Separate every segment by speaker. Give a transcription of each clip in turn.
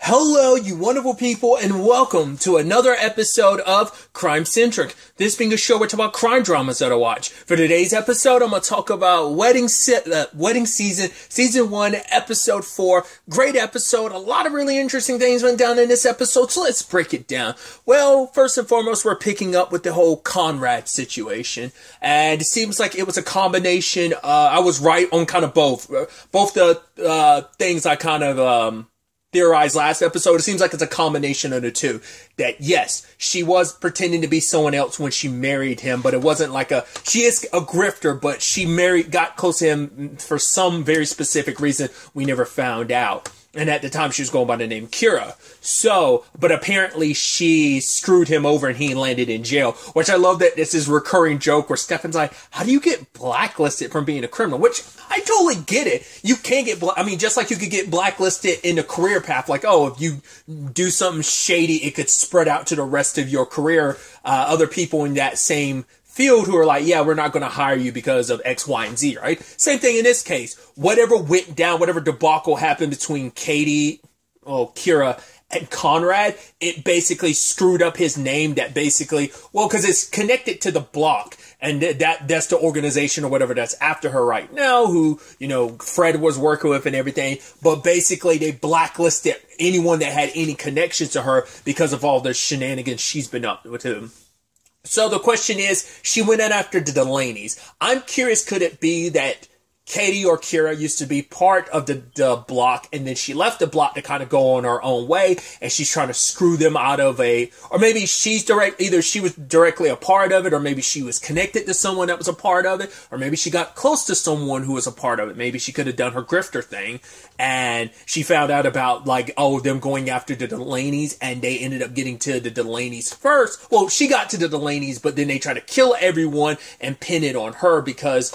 Speaker 1: Hello, you wonderful people, and welcome to another episode of Crime Centric. This being a show where we talk about crime dramas that I watch. For today's episode, I'm going to talk about Wedding Season, Season 1, Episode 4. Great episode. A lot of really interesting things went down in this episode, so let's break it down. Well, first and foremost, we're picking up with the whole Conrad situation, and it seems like it was a combination. I was right on kind of both. Both the things I kind of theorized last episode. It seems like it's a combination of the two. That yes, she was pretending to be someone else when she married him, but it wasn't like she is a grifter, but she got close to him for some very specific reason we never found out. And at the time, she was going by the name Kira. So, but apparently she screwed him over and he landed in jail. Which I love that this is a recurring joke where Stefan's like, how do you get blacklisted from being a criminal? Which, I totally get it. You can get, just like you could get blacklisted in a career path. Like, oh, if you do something shady, it could spread out to the rest of your career. Other people in that same field who are like, yeah, we're not going to hire you because of X, Y, and Z, right? Same thing in this case. Whatever went down, whatever debacle happened between Kira, and Conrad, it basically screwed up his name that basically, well, because it's connected to the block, and that's the organization or whatever that's after her right now, who, Fred was working with and everything, but basically they blacklisted anyone that had any connection to her because of all the shenanigans she's been up with him. So the question is, she went in after the Delaney's. I'm curious, could it be that Katie or Kira used to be part of the block, and then she left the block to kind of go on her own way, and she's trying to screw them out of or maybe either she was directly a part of it, or maybe she was connected to someone that was a part of it, or maybe she got close to someone who was a part of it. Maybe she could have done her grifter thing, and she found out about, them going after the Delaney's, and they ended up getting to the Delaney's first. Well, she got to the Delaney's, but then they tried to kill everyone and pin it on her because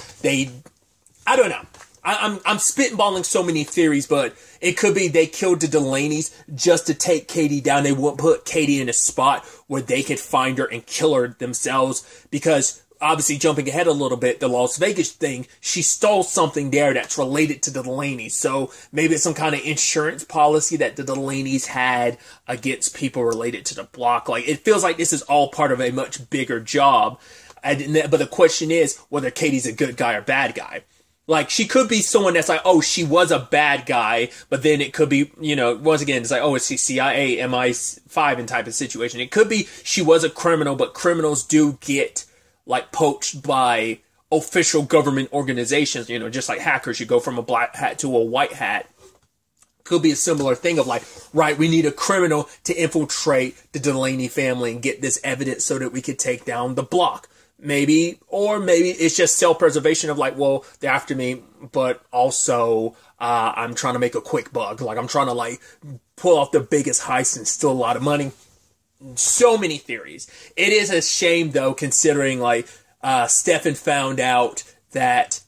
Speaker 1: I don't know. I'm spitballing so many theories, but it could be they killed the Delaney's just to take Katie down. They wouldn't put Katie in a spot where they could find her and kill her themselves because, obviously, jumping ahead a little bit, the Las Vegas thing, she stole something there that's related to the Delaney's. So maybe it's some kind of insurance policy that the Delaney's had against people related to the block. It feels like this is all part of a much bigger job. But the question is whether Katie's a good guy or bad guy. She could be someone that's like, oh, she was a bad guy, but then it could be, once again, it's like, oh, it's the CIA, MI5 and type of situation. It could be she was a criminal, but criminals do get, poached by official government organizations, just like hackers. You go from a black hat to a white hat. Could be a similar thing of right, we need a criminal to infiltrate the Delaney family and get this evidence so that we could take down the block. Maybe it's just self-preservation of well, they're after me, but also, I'm trying to make a quick buck. I'm trying to pull off the biggest heist and steal a lot of money. So many theories. It is a shame though, considering Stefan found out that,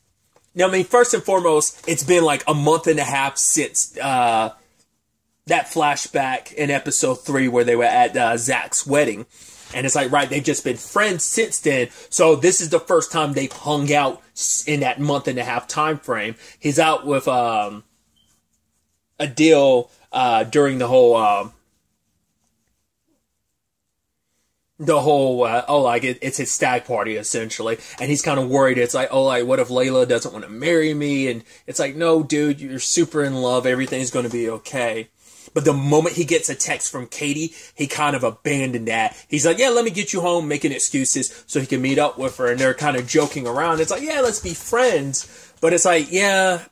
Speaker 1: first and foremost, it's been a month and a half since, that flashback in episode 3 where they were at, Zach's wedding. And it's right, they've just been friends since then. So this is the first time they've hung out in that month and a half time frame. He's out with a deal during the whole it's his stag party essentially. And he's kind of worried. It's what if Layla doesn't want to marry me? And it's no, dude, you're super in love. Everything's going to be okay. But the moment he gets a text from Katie, he kind of abandoned that. He's like, yeah, let me get you home, making excuses so he can meet up with her. And they're kind of joking around. It's yeah, let's be friends. But it's yeah,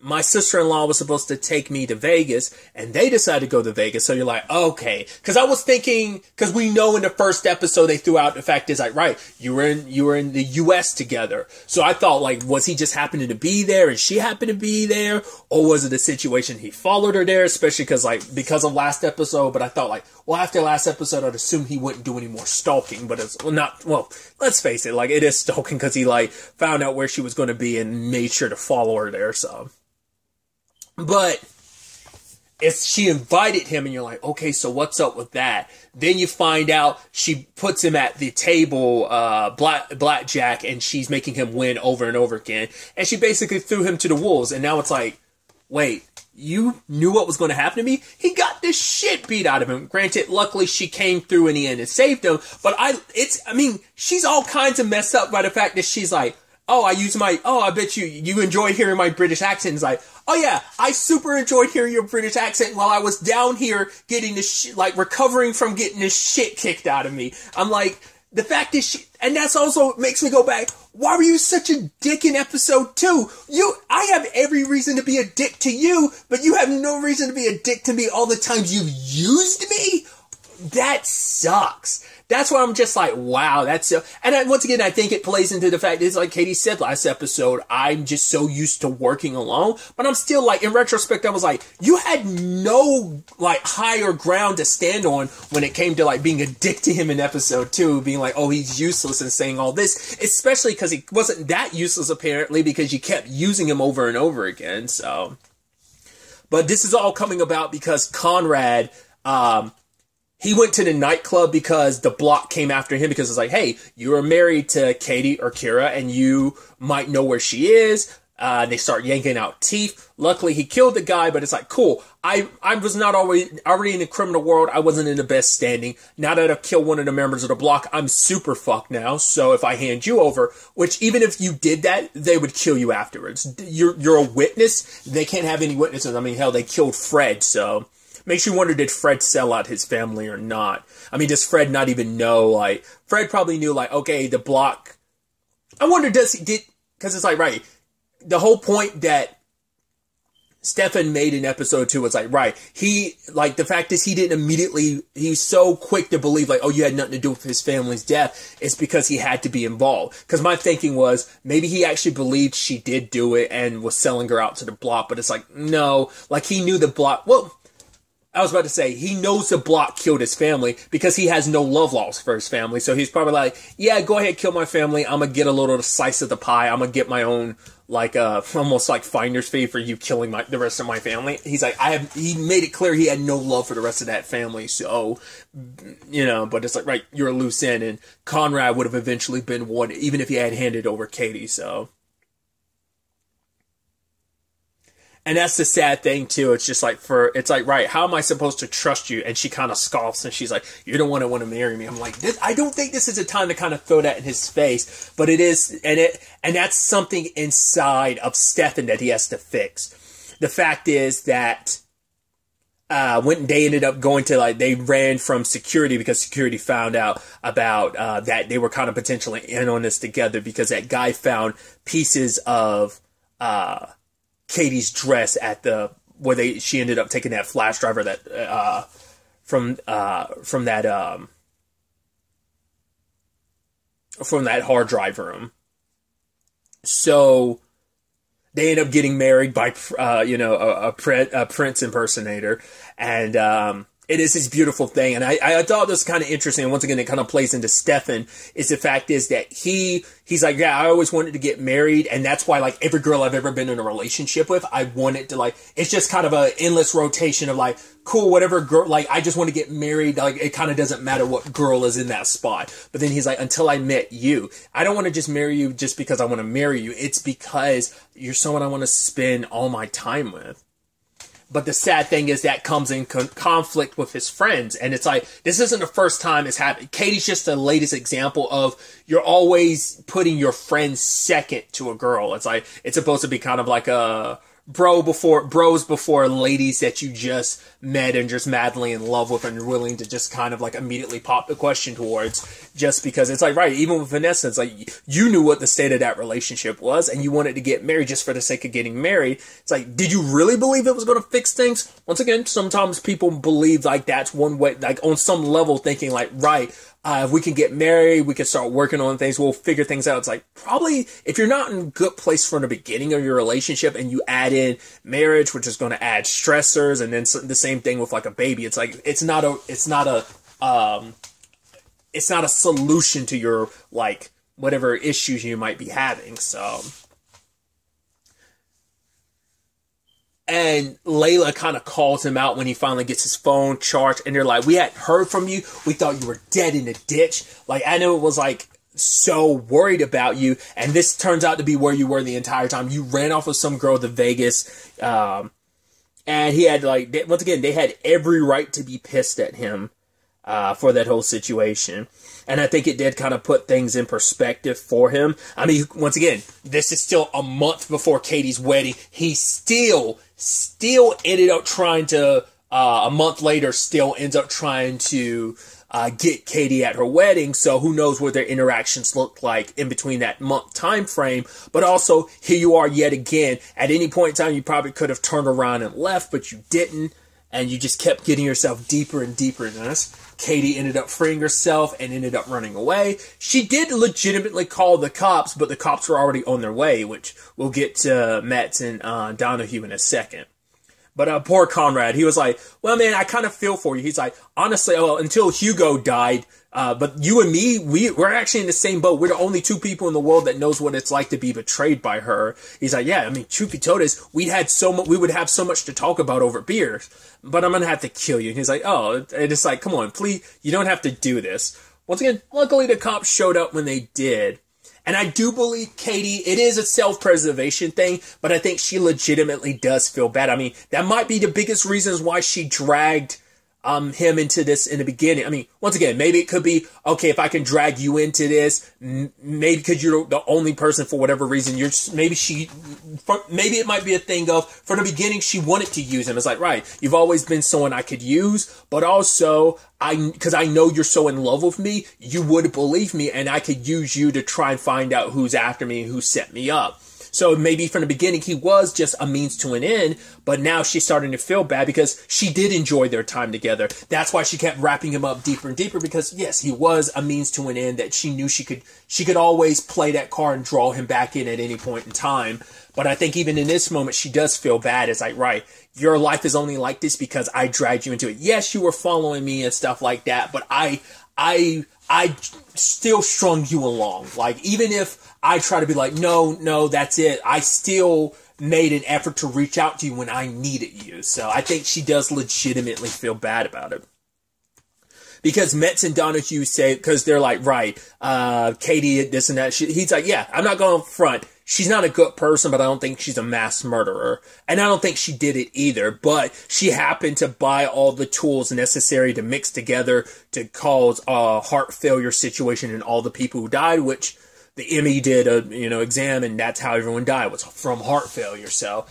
Speaker 1: my sister-in-law was supposed to take me to Vegas, and they decided to go to Vegas. So you're okay. Because I was thinking, because we know in the first episode they threw out the fact is right, you were in the U.S. together. So I thought was he just happening to be there and she happened to be there, or was it a situation he followed her there, especially because of last episode? But I thought after last episode I'd assume he wouldn't do any more stalking, but it's let's face it, it is stalking because he found out where she was going to be and made sure to follow her there. So. But she invited him and you're okay, so what's up with that? Then you find out she puts him at the table, blackjack, and she's making him win over and over again. And she basically threw him to the wolves. And now it's wait, you knew what was going to happen to me? He got the shit beat out of him. Granted, luckily she came through in the end and saved him. But she's all kinds of messed up by the fact that she's like, I bet you enjoy hearing my British accent. It's like, oh yeah, I super enjoyed hearing your British accent while I was down here getting recovering from getting this shit kicked out of me. I'm like, the fact that and that's also makes me go back, why were you such a dick in episode 2? I have every reason to be a dick to you, but you have no reason to be a dick to me all the times you've used me? That sucks. That's why I'm just like, wow, once again, I think it plays into the fact that, like Katie said last episode, I'm just so used to working alone, but I'm still like, in retrospect, I was like, you had no, like, higher ground to stand on when it came to, like, being a dick to him in episode 2, being like, oh, he's useless and saying all this, especially because he wasn't that useless, apparently, because you kept using him over and over again, so. But this is all coming about because Conrad, he went to the nightclub because the block came after him because it's like, hey, you are married to Katie or Kira and you might know where she is. They start yanking out teeth. Luckily, he killed the guy, but it's like, cool. I was not already in the criminal world. I wasn't in the best standing. Now that I've killed one of the members of the block, I'm super fucked now. So if I hand you over, which even if you did that, they would kill you afterwards. You're a witness. They can't have any witnesses. I mean, hell, they killed Fred, so. Makes you wonder, did Fred sell out his family or not? I mean, does Fred not even know, like, Fred probably knew, like, okay, the block, I wonder, because it's like, right, the whole point that Stefan made in episode 2 was like, right, the fact is he didn't immediately, he's so quick to believe, like, oh, you had nothing to do with his family's death, it's because he had to be involved. Because my thinking was, maybe he actually believed she did do it and was selling her out to the block, but it's like, no, like, he knew the block, well, I was about to say, he knows the block killed his family because he has no love lost for his family. So he's probably like, yeah, go ahead, kill my family. I'm going to get a little slice of the pie. I'm going to get my own, like, almost like finder's fee for you killing the rest of my family. He's like, he made it clear he had no love for the rest of that family. So, but it's like, right, you're a loose end. And Conrad would have eventually been one, even if he had handed over Katie. So. And that's the sad thing, too. It's just like, right, how am I supposed to trust you? And she kind of scoffs and she's like, you're the one that want to marry me. I'm like, I don't think this is a time to kind of throw that in his face. But it is, and that's something inside of Stefan that he has to fix. The fact is that, when they ended up going to, like, they ran from security because security found out about, that they were kind of potentially in on this together because that guy found pieces of, Katie's dress at where she ended up taking that flash driver that from that hard drive room. So they end up getting married by a Prince impersonator, and it is this beautiful thing. And I thought this was kind of interesting. And once again, it kind of plays into Stefan. Is the fact is that he's like, yeah, I always wanted to get married. And that's why, like, every girl I've ever been in a relationship with, I wanted to, like, it's just kind of an endless rotation of, like, cool, whatever girl, like, I just want to get married. Like, it kind of doesn't matter what girl is in that spot. But then he's like, until I met you, I don't want to just marry you just because I want to marry you. It's because you're someone I want to spend all my time with. But the sad thing is that comes in conflict with his friends. And it's like, this isn't the first time it's happened. Katie's just the latest example of you're always putting your friends second to a girl. It's like, it's supposed to be kind of like a bros before ladies that you just met and just madly in love with and you're willing to just kind of like immediately pop the question towards, just because it's like, right, even with Vanessa, it's like you knew what the state of that relationship was and you wanted to get married just for the sake of getting married. It's like, did you really believe it was going to fix things? Once again, sometimes people believe like that's one way, like on some level thinking like, right, if we can get married, we can start working on things, we'll figure things out. It's like, probably, if you're not in a good place from the beginning of your relationship and you add in marriage, which is going to add stressors, and then the same thing with like a baby, it's like, it's not a solution to your, like, whatever issues you might be having, so. And Layla kind of calls him out when he finally gets his phone charged. And they're like, we hadn't heard from you. We thought you were dead in the ditch. Like, I know it was like so worried about you. And this turns out to be where you were the entire time. You ran off with some girl to Vegas. And he had, like, once again, they had every right to be pissed at him for that whole situation. And I think it did kind of put things in perspective for him. I mean, once again, this is still a month before Katie's wedding. He still ended up trying to, a month later, still ends up trying to get Katie at her wedding. So who knows what their interactions look like in between that month time frame. But also, here you are yet again. At any point in time, you probably could have turned around and left, but you didn't. And you just kept getting yourself deeper and deeper in this. Katie ended up freeing herself and ended up running away. She did legitimately call the cops, but the cops were already on their way, which we'll get to Metz and Donahue in a second. But poor Conrad, he was like, well, man, I kind of feel for you. He's like, honestly, well, until Hugo died, but you and me, we're actually in the same boat. We're the only two people in the world that knows what it's like to be betrayed by her. He's like, yeah, I mean, truth be told is, we would have so much to talk about over beers, but I'm going to have to kill you. And he's like, oh, and it's like, come on, please, you don't have to do this. Once again, luckily the cops showed up when they did. And I do believe Katie, it is a self-preservation thing, but I think she legitimately does feel bad. I mean, that might be the biggest reasons why she dragged him into this in the beginning. I mean, once again, maybe it could be, okay, if I can drag you into this, maybe because you're the only person for whatever reason, maybe it might be a thing of, from the beginning, she wanted to use him. It's like, right, you've always been someone I could use, but also, because I know you're so in love with me, you would believe me, and I could use you to try and find out who's after me and who set me up. So maybe from the beginning, he was just a means to an end, but now she's starting to feel bad because she did enjoy their time together. That's why she kept wrapping him up deeper and deeper, because yes, he was a means to an end that she knew she could always play that card and draw him back in at any point in time. But I think even in this moment, she does feel bad. It's like, right, your life is only like this because I dragged you into it. Yes, you were following me and stuff like that, but I still strung you along. Like, even if I try to be like, no, that's it, I still made an effort to reach out to you when I needed you. So I think she does legitimately feel bad about it. Because Metz and Donahue say, because they're like, right, Katie, this and that. He's like, yeah, I'm not going to front. She's not a good person, but I don't think she's a mass murderer. And I don't think she did it either, but she happened to buy all the tools necessary to mix together to cause a heart failure situation in all the people who died, which the ME did a, exam, and that's how everyone died, was from heart failure. So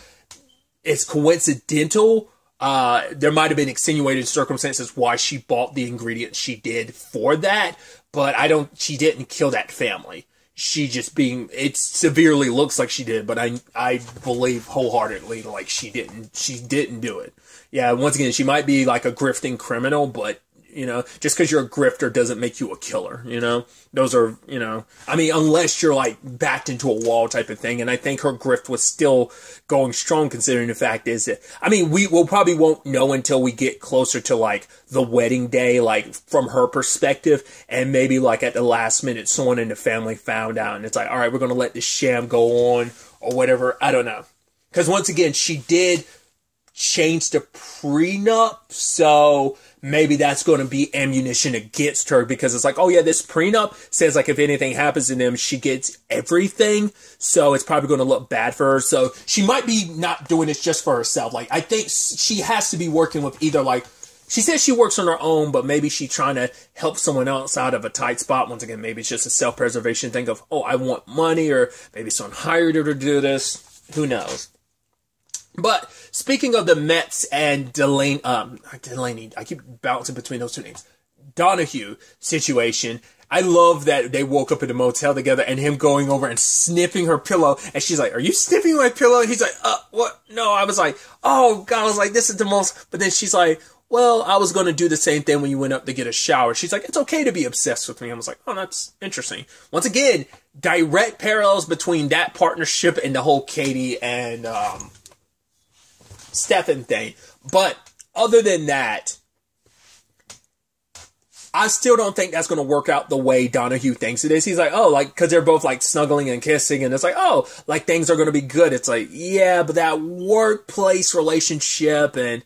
Speaker 1: it's coincidental. There might have been extenuating circumstances why she bought the ingredients she did for that, but she didn't kill that family. She just it severely looks like she did, but I believe wholeheartedly, like, she didn't do it. Yeah, once again, she might be like a grifting criminal, but, just because you're a grifter doesn't make you a killer, Those are, I mean, unless you're like backed into a wall type of thing. And I think her grift was still going strong, considering the fact is that, I mean, we'll probably won't know until we get closer to like the wedding day, like from her perspective. And maybe like at the last minute, someone in the family found out and it's like, all right, we're going to let this sham go on or whatever. I don't know. Because once again, she did change the prenup, so maybe that's going to be ammunition against her, because it's like, oh yeah, this prenup says like if anything happens to them, she gets everything, so it's probably going to look bad for her. So she might be not doing this just for herself. Like, I think she has to be working with either, like, she says she works on her own, but maybe she's trying to help someone else out of a tight spot. Once again, maybe it's just a self-preservation thing of, oh, I want money, or maybe someone hired her to do this. Who knows? But speaking of the Metz and Delaney, I keep bouncing between those two names, Donahue situation, I love that they woke up in the motel together and him going over and sniffing her pillow. And she's like, are you sniffing my pillow? And he's like, what? No, I was like, oh God, I was like, this is the most, but then she's like, well, I was going to do the same thing when you went up to get a shower. She's like, it's okay to be obsessed with me. I was like, oh, that's interesting. Once again, direct parallels between that partnership and the whole Katie and, Stefan thing. But other than that, I still don't think that's going to work out the way Donahue thinks it is. He's like, oh, like, because they're both like snuggling and kissing, and it's like, oh, like things are going to be good. It's like, yeah, but that workplace relationship, and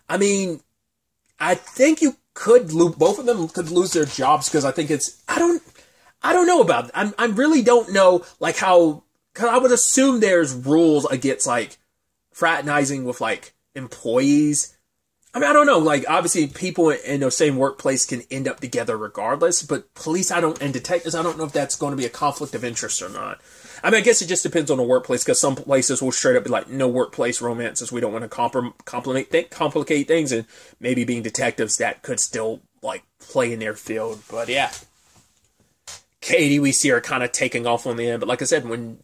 Speaker 1: I mean, I think you could both of them could lose their jobs, because I think I don't know about it. I really don't know, like, how, because I would assume there's rules against like fraternizing with like employees. I mean, I don't know. Like, obviously, people in the same workplace can end up together regardless. But police, and detectives, I don't know if that's going to be a conflict of interest or not. I mean, I guess it just depends on the workplace, because some places will straight up be like, no workplace romances. We don't want to complicate things. And maybe being detectives, that could still, like, play in their field. But yeah. Katie, we see her kind of taking off on the end. But like I said, when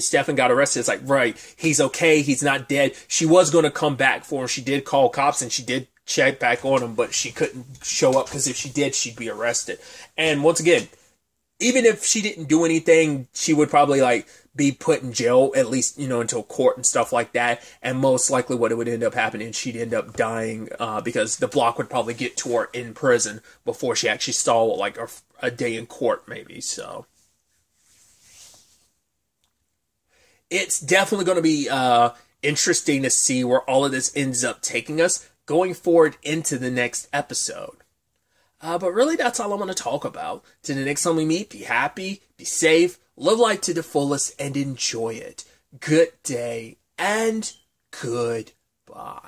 Speaker 1: Stefan got arrested, it's like, right, he's okay, he's not dead. She was going to come back for him. She did call cops, and she did check back on him, but she couldn't show up, because if she did, she'd be arrested. And once again, even if she didn't do anything, she would probably, like, be put in jail, at least, until court and stuff like that. And most likely what it would end up happening, she'd end up dying, because the block would probably get to her in prison before she actually saw, like, a day in court, maybe. So it's definitely going to be interesting to see where all of this ends up taking us going forward into the next episode. But really, that's all I want to talk about. Till the next time we meet, be happy, be safe, live life to the fullest, and enjoy it. Good day, and goodbye.